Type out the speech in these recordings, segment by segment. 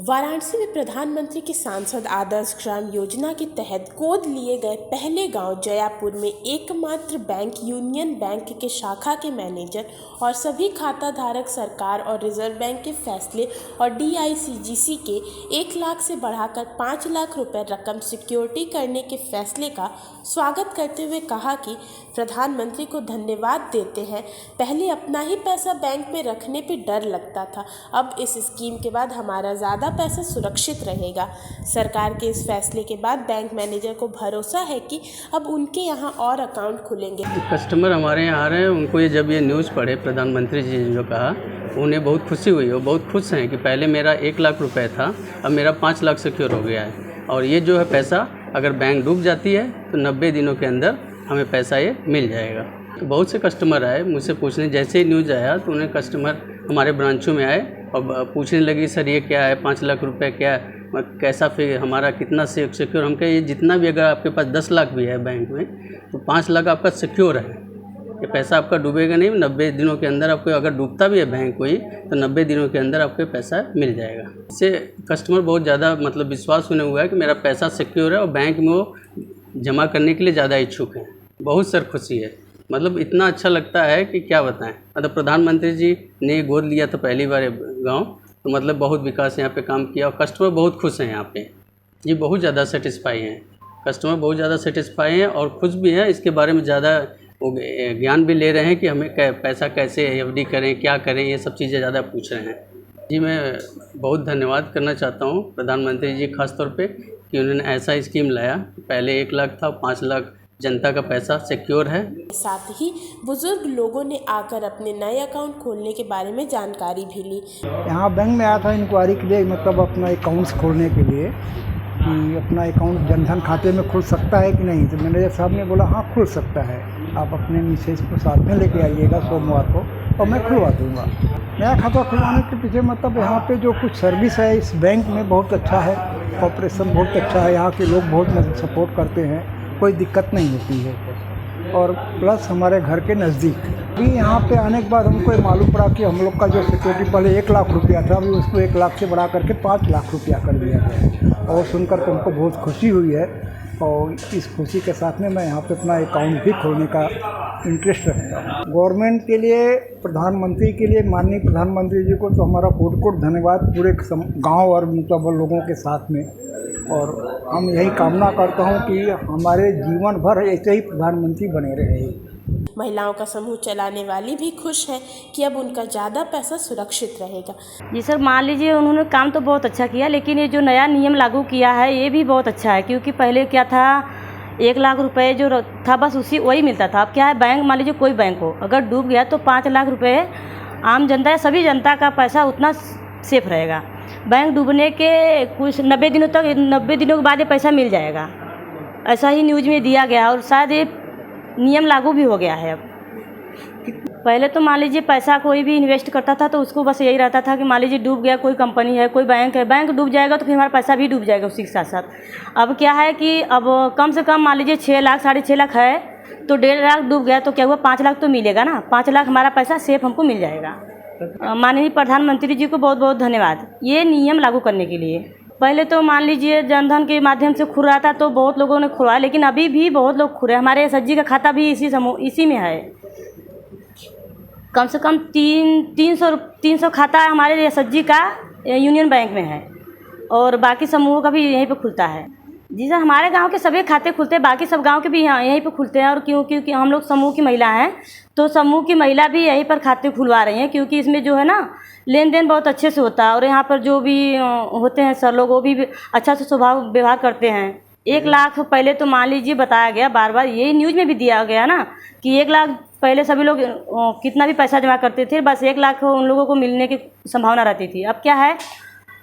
वाराणसी में प्रधानमंत्री के सांसद आदर्श ग्राम योजना के तहत गोद लिए गए पहले गांव जयापुर में एकमात्र बैंक यूनियन बैंक के शाखा के मैनेजर और सभी खाता धारक सरकार और रिजर्व बैंक के फैसले और DICGC के 1 लाख से बढ़ाकर 5 लाख रुपए रकम सिक्योरिटी करने के फैसले का स्वागत करते हुए कहा कि प्रधानमंत्री को धन्यवाद देते हैं। पहले अपना ही पैसा बैंक में रखने पे डर लगता था, अब इस स्कीम के बाद हमारा ज़्यादा पैसा सुरक्षित रहेगा। सरकार के इस फैसले के बाद बैंक मैनेजर को भरोसा है कि अब उनके यहाँ और अकाउंट खुलेंगे। कस्टमर हमारे यहाँ आ रहे हैं, उनको जब ये न्यूज़ पढ़े प्रधानमंत्री जी ने जो कहा, उन्हें बहुत खुशी हुई। वो बहुत खुश हैं कि पहले मेरा 1 लाख रुपए था, अब मेरा 5 लाख सिक्योर हो गया है। और ये जो है पैसा अगर बैंक डूब जाती है तो 90 दिनों के अंदर हमें पैसा ये मिल जाएगा। तो बहुत से कस्टमर आए मुझसे पूछने, जैसे ही न्यूज़ आया तो उन्हें कस्टमर हमारे ब्रांचों में आए और पूछने लगी, सर ये क्या है, 5 लाख रुपए क्या है, कैसा फिर हमारा कितना सिक्योर। हम कहे ये जितना भी, अगर आपके पास 10 लाख भी है बैंक में तो 5 लाख आपका सिक्योर है, ये पैसा आपका डूबेगा नहीं। 90 दिनों के अंदर आपको, अगर डूबता भी है बैंक कोई, तो 90 दिनों के अंदर आपको पैसा मिल जाएगा। इससे कस्टमर बहुत ज़्यादा विश्वास होने हुआ है कि मेरा पैसा सिक्योर है और बैंक में वो जमा करने के लिए ज़्यादा इच्छुक हैं। बहुत सर खुशी है, इतना अच्छा लगता है कि क्या बताएं। प्रधानमंत्री जी ने गोद लिया था पहली बार गांव, तो बहुत विकास यहाँ पे काम किया और कस्टमर बहुत खुश हैं यहाँ पे जी, बहुत ज़्यादा सेटिस्फाई हैं कस्टमर, बहुत ज़्यादा सेटिस्फाई हैं और खुश भी हैं। इसके बारे में ज़्यादा ज्ञान भी ले रहे हैं कि हमें पैसा कैसे FD करें, क्या करें, ये सब चीज़ें ज़्यादा पूछ रहे हैं जी। मैं बहुत धन्यवाद करना चाहता हूँ प्रधानमंत्री जी खास तौर पे कि उन्होंने ऐसा स्कीम लाया। पहले 1 लाख था, 5 लाख जनता का पैसा सिक्योर है। साथ ही बुजुर्ग लोगों ने आकर अपने नए अकाउंट खोलने के बारे में जानकारी भी ली। यहाँ बैंक में आया था इंक्वायरी के लिए, अपना अकाउंट्स खोलने के लिए कि अपना अकाउंट जनधन खाते में खुल सकता है कि नहीं। तो मैनेजर साहब ने बोला हाँ खुल सकता है, आप अपने मिसेज को साथ में लेके आइएगा सोमवार को और मैं खुलवा दूँगा। नया खाता खुलवाने के पीछे यहाँ पे जो कुछ सर्विस है इस बैंक में बहुत अच्छा है, ऑपरेशन बहुत अच्छा है, यहाँ के लोग बहुत सपोर्ट करते हैं, कोई दिक्कत नहीं होती है। और प्लस हमारे घर के नज़दीक भी यहाँ पे आने के बाद हमको ये मालूम पड़ा कि हम लोग का जो सिक्योरिटी पहले 1 लाख रुपया था, अभी उसको 1 लाख से बढ़ा करके 5 लाख रुपया कर दिया गया है। और सुनकर के हमको बहुत खुशी हुई है और इस खुशी के साथ में मैं यहाँ पे अपना अकाउंट भी खोलने का इंटरेस्ट रखता हूँ। गवर्नमेंट के लिए, प्रधानमंत्री के लिए, माननीय प्रधानमंत्री जी को तो हमारा कोट धन्यवाद पूरे गाँव और लोगों के साथ में। और हम यही कामना करता हूँ कि हमारे जीवन भर ऐसे ही प्रधानमंत्री बने रहे। महिलाओं का समूह चलाने वाली भी खुश हैं कि अब उनका ज़्यादा पैसा सुरक्षित रहेगा। जी सर, मान लीजिए उन्होंने काम तो बहुत अच्छा किया, लेकिन ये जो नया नियम लागू किया है ये भी बहुत अच्छा है। क्योंकि पहले क्या था, 1 लाख रुपए जो था बस वही मिलता था। अब क्या है, बैंक मान लीजिए कोई बैंक हो, अगर डूब गया तो 5 लाख रुपए आम जनता या सभी जनता का पैसा उतना सेफ रहेगा। बैंक डूबने के कुछ 90 दिनों तक, 90 दिनों के बाद ये पैसा मिल जाएगा, ऐसा ही न्यूज़ में दिया गया और शायद ये नियम लागू भी हो गया है। अब पहले तो मान लीजिए पैसा कोई भी इन्वेस्ट करता था तो उसको बस यही रहता था कि मान लीजिए डूब गया, कोई कंपनी है, कोई बैंक है, बैंक डूब जाएगा तो फिर हमारा पैसा भी डूब जाएगा उसी के साथ साथ। अब क्या है कि अब कम से कम मान लीजिए 6 लाख, 6.5 लाख है तो 1.5 लाख डूब गया तो क्या हुआ, 5 लाख तो मिलेगा ना। 5 लाख हमारा पैसा सेफ हमको मिल जाएगा। माननीय प्रधानमंत्री जी को बहुत बहुत धन्यवाद ये नियम लागू करने के लिए। पहले तो मान लीजिए जनधन के माध्यम से खुल रहा था तो बहुत लोगों ने खुलवाया, लेकिन अभी भी बहुत लोग खुले। हमारे SHG का खाता भी इसी में है। कम से कम 300 खाता हमारे SHG का यूनियन बैंक में है और बाकी समूहों का भी यहीं पे खुलता है। जी सर, हमारे गांव के सभी खाते खुलते हैं, बाकी सब गांव के भी यहीं पे खुलते हैं। और क्योंकि हम लोग समूह की महिला हैं तो समूह की महिला भी यहीं पर खाते खुलवा रही हैं, क्योंकि इसमें जो है ना लेन देन बहुत अच्छे से होता है। और यहाँ पर जो भी होते हैं सर लोग, वो भी अच्छा से स्वभाव व्यवहार करते हैं। 1 लाख पहले तो मान लीजिए बताया गया, बार बार यही न्यूज़ में भी दिया गया ना कि 1 लाख पहले सभी लोग कितना भी पैसा जमा करते थे, बस 1 लाख उन लोगों को मिलने की संभावना रहती थी। अब क्या है,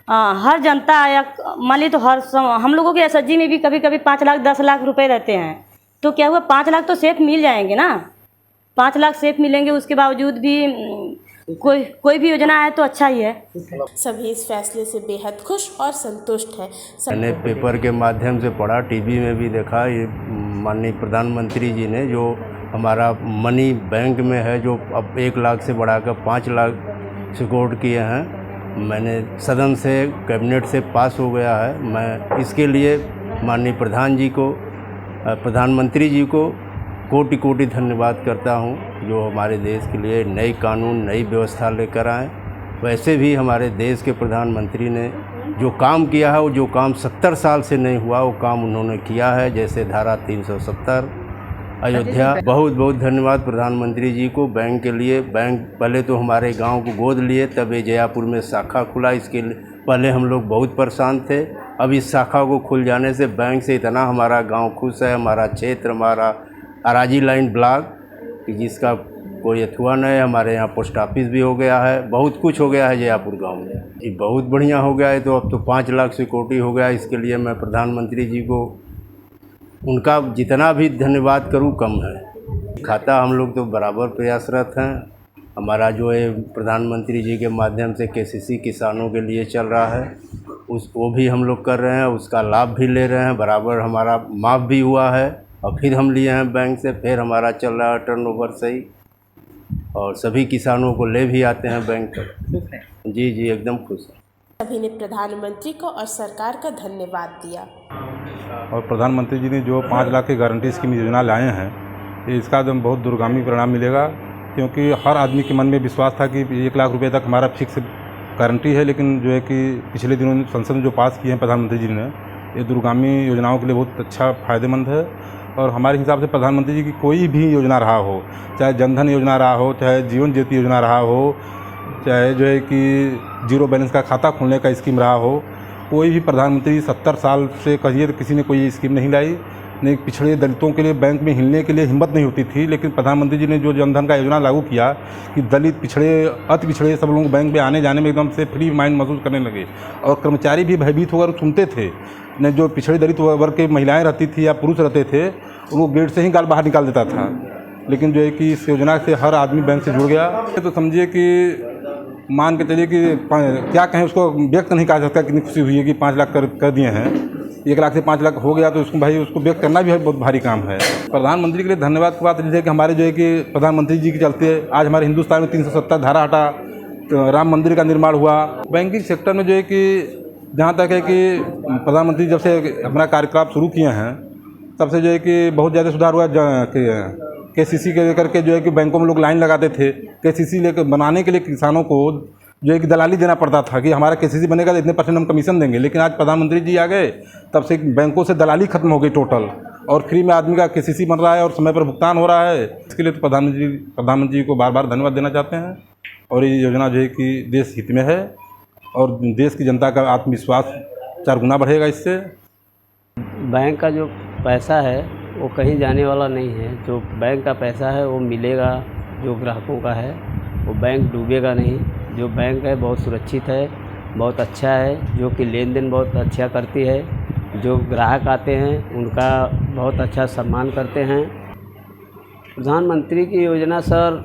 हर जनता या मान ली तो हम लोगों के SHG में भी कभी कभी 5 लाख 10 लाख रुपए रहते हैं, तो क्या हुआ, 5 लाख तो सेफ मिल जाएंगे ना। 5 लाख सेफ मिलेंगे, उसके बावजूद भी कोई भी योजना है तो अच्छा ही है। सभी इस फैसले से बेहद खुश और संतुष्ट हैं। मैंने पेपर के माध्यम से पढ़ा, टीवी में भी देखा, ये माननीय प्रधानमंत्री जी ने जो हमारा मनी बैंक में है जो अब 1 लाख से बढ़ाकर 5 लाख सिक्योर किए हैं, मैंने सदन से कैबिनेट से पास हो गया है। मैं इसके लिए माननीय प्रधानमंत्री जी को कोटि कोटि धन्यवाद करता हूं, जो हमारे देश के लिए नई कानून नई व्यवस्था लेकर आए। वैसे भी हमारे देश के प्रधानमंत्री ने जो काम किया है, वो जो काम 70 साल से नहीं हुआ, वो काम उन्होंने किया है। जैसे धारा 370 अयोध्या, बहुत बहुत धन्यवाद प्रधानमंत्री जी को। बैंक के लिए, बैंक पहले तो हमारे गांव को गोद लिए, तब ये जयापुर में शाखा खुला। इसके पहले हम लोग बहुत परेशान थे। अब इस शाखा को खुल जाने से बैंक से इतना हमारा गांव खुश है, हमारा क्षेत्र, हमारा अराजी लाइन ब्लॉक, जिसका कोई अथुआ नहीं है। हमारे यहाँ पोस्ट ऑफिस भी हो गया है, बहुत कुछ हो गया है जयापुर गांव में। ये बहुत बढ़िया हो गया है। तो अब तो 5 लाख सिक्योरिटी हो गया। इसके लिए मैं प्रधानमंत्री जी को, उनका जितना भी धन्यवाद करूं कम है। खाता हम लोग तो बराबर प्रयासरत हैं। हमारा जो है प्रधानमंत्री जी के माध्यम से केसीसी किसानों के लिए चल रहा है, वो भी हम लोग कर रहे हैं, उसका लाभ भी ले रहे हैं। बराबर हमारा माफ़ भी हुआ है और फिर हम लिए हैं बैंक से, फिर हमारा चल रहा है टर्नओवर सही, और सभी किसानों को ले भी आते हैं बैंक तक। जी जी, एकदम खुश हैं। सभी ने प्रधानमंत्री को और सरकार का धन्यवाद दिया। और प्रधानमंत्री जी ने जो 5 लाख की गारंटी स्कीम योजना लाए हैं, इसका एकदम बहुत दूरगामी परिणाम मिलेगा, क्योंकि हर आदमी के मन में विश्वास था कि 1 लाख रुपए तक हमारा फिक्स गारंटी है। लेकिन जो है कि पिछले दिनों संसद में जो पास किए हैं प्रधानमंत्री जी ने, ये दूरगामी योजनाओं के लिए बहुत अच्छा फ़ायदेमंद है। और हमारे हिसाब से प्रधानमंत्री जी की कोई भी योजना रहा हो, चाहे जनधन योजना रहा हो, चाहे जीवन ज्योति योजना रहा हो, चाहे जो है कि जीरो बैलेंस का खाता खोलने का स्कीम रहा हो, कोई भी प्रधानमंत्री 70 साल से कहिए तो किसी ने कोई स्कीम नहीं लाई। नहीं, पिछड़े दलितों के लिए बैंक में हिलने के लिए हिम्मत नहीं होती थी, लेकिन प्रधानमंत्री जी ने जो जनधन का योजना लागू किया कि दलित, पिछड़े, अति पिछड़े सब लोग बैंक में आने जाने में एकदम से फ्री माइंड महसूस करने लगे। और कर्मचारी भी भयभीत होकर सुनते थे। न जो पिछड़े दलित वर्ग के महिलाएं रहती थी या पुरुष रहते थे, उनको गेट से ही गाल बाहर निकाल देता था। लेकिन जो है कि इस योजना से हर आदमी बैंक से जुड़ गया। तो समझिए कि मान के चलिए कि क्या कहें, उसको व्यक्त नहीं कहा सकता कितनी खुशी हुई है कि 5 लाख कर दिए हैं। 1 लाख से 5 लाख हो गया तो उसको भाई उसको व्यक्त करना भी बहुत भारी काम है। प्रधानमंत्री के लिए धन्यवाद की बात है कि हमारे जो है कि प्रधानमंत्री जी के चलते आज हमारे हिंदुस्तान में 370 धारा हटा, तो राम मंदिर का निर्माण हुआ। बैंकिंग सेक्टर में जो है कि जहाँ तक है कि प्रधानमंत्री जब से अपना कार्यकाल शुरू किए हैं, तब से जो है कि बहुत ज़्यादा सुधार हुआ। केसीसी के लेकर के जो है कि बैंकों में लोग लाइन लगाते थे। केसीसी लेकर बनाने के लिए किसानों को जो है कि दलाली देना पड़ता था कि हमारा केसीसी बनेगा तो इतने % हम कमीशन देंगे। लेकिन आज प्रधानमंत्री जी आ गए, तब से बैंकों से दलाली खत्म हो गई टोटल, और फ्री में आदमी का केसीसी बन रहा है और समय पर भुगतान हो रहा है। इसके लिए तो प्रधानमंत्री जी को बार बार धन्यवाद देना चाहते हैं। और ये योजना जो है कि देश हित में है और देश की जनता का आत्मविश्वास 4 गुना बढ़ेगा इससे। बैंक का जो पैसा है वो कहीं जाने वाला नहीं है। जो बैंक का पैसा है वो मिलेगा, जो ग्राहकों का है वो बैंक डूबेगा नहीं। जो बैंक है बहुत सुरक्षित है, बहुत अच्छा है, जो कि लेन देन बहुत अच्छा करती है। जो ग्राहक आते हैं उनका बहुत अच्छा सम्मान करते हैं। प्रधानमंत्री की योजना सर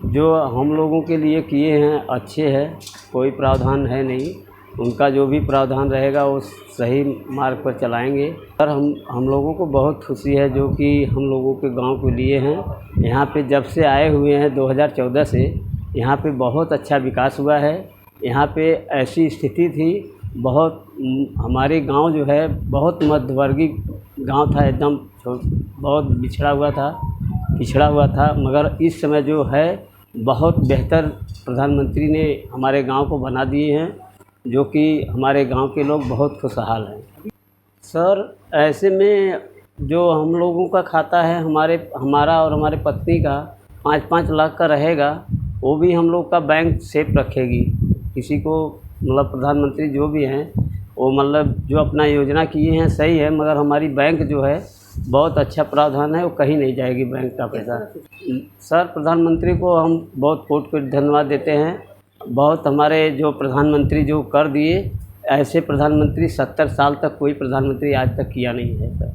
जो हम लोगों के लिए किए हैं अच्छे हैं, कोई प्रावधान है नहीं। उनका जो भी प्रावधान रहेगा वो सही मार्ग पर चलाएंगे। सर हम लोगों को बहुत खुशी है जो कि हम लोगों के गांव को लिए हैं। यहाँ पे जब से आए हुए हैं 2014 से, यहाँ पे बहुत अच्छा विकास हुआ है। यहाँ पे ऐसी स्थिति थी, बहुत हमारे गांव जो है बहुत मध्यवर्गीय गांव था, एकदम बहुत पिछड़ा हुआ था। मगर इस समय जो है बहुत बेहतर प्रधानमंत्री ने हमारे गांव को बना दिए हैं, जो कि हमारे गांव के लोग बहुत खुशहाल हैं। सर ऐसे में जो हम लोगों का खाता है, हमारा और हमारे पत्नी का 5-5 लाख का रहेगा, वो भी हम लोग का बैंक सेफ रखेगी। किसी को मतलब प्रधानमंत्री जो भी हैं वो मतलब जो अपना योजना किए हैं सही है, मगर हमारी बैंक जो है बहुत अच्छा प्रावधान है, वो कहीं नहीं जाएगी बैंक का पैसा। सर प्रधानमंत्री को हम बहुत कोटि धन्यवाद देते हैं। बहुत हमारे जो प्रधानमंत्री जो कर दिए, ऐसे प्रधानमंत्री 70 साल तक कोई प्रधानमंत्री आज तक किया नहीं है सर।